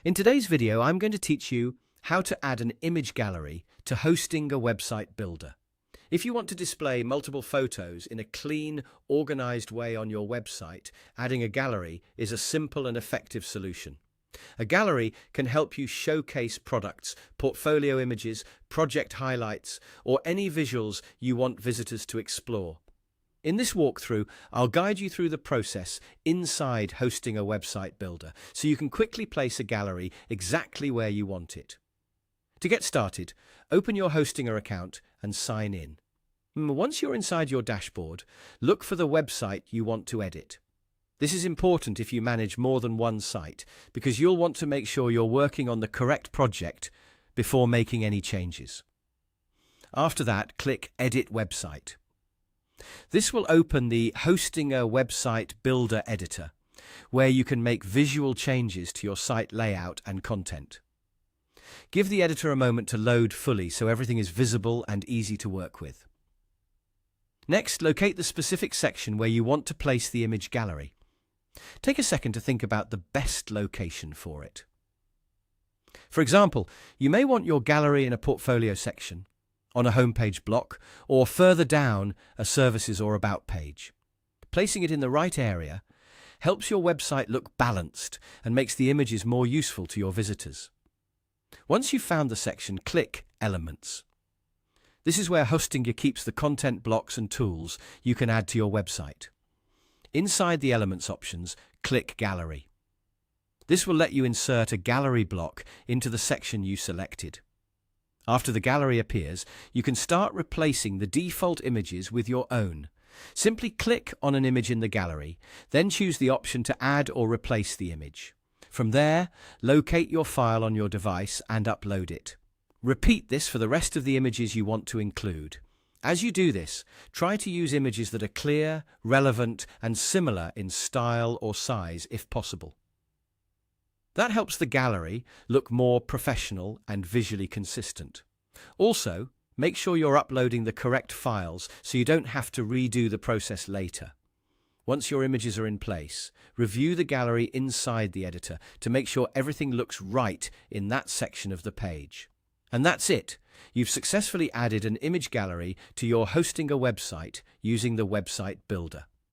In today's video, I'm going to teach you how to add an image gallery to Hostinger Website Builder. If you want to display multiple photos in a clean, organized way on your website, adding a gallery is a simple and effective solution. A gallery can help you showcase products, portfolio images, project highlights, or any visuals you want visitors to explore. In this walkthrough, I'll guide you through the process inside Hostinger Website Builder so you can quickly place a gallery exactly where you want it. To get started, open your Hostinger account and sign in. Once you're inside your dashboard, look for the website you want to edit. This is important if you manage more than one site, because you'll want to make sure you're working on the correct project before making any changes. After that, click Edit Website. This will open the Hostinger Website Builder editor, where you can make visual changes to your site layout and content. Give the editor a moment to load fully so everything is visible and easy to work with. Next, locate the specific section where you want to place the image gallery. Take a second to think about the best location for it. For example, you may want your gallery in a portfolio section, on a homepage block, or further down a services or about page. Placing it in the right area helps your website look balanced and makes the images more useful to your visitors. Once you've found the section, click Elements. This is where Hostinger keeps the content blocks and tools you can add to your website. Inside the Elements options, click Gallery. This will let you insert a gallery block into the section you selected. After the gallery appears, you can start replacing the default images with your own. Simply click on an image in the gallery, then choose the option to add or replace the image. From there, locate your file on your device and upload it. Repeat this for the rest of the images you want to include. As you do this, try to use images that are clear, relevant, and similar in style or size if possible. That helps the gallery look more professional and visually consistent. Also, make sure you're uploading the correct files so you don't have to redo the process later. Once your images are in place, review the gallery inside the editor to make sure everything looks right in that section of the page. And that's it. You've successfully added an image gallery to your Hostinger website using the Website Builder.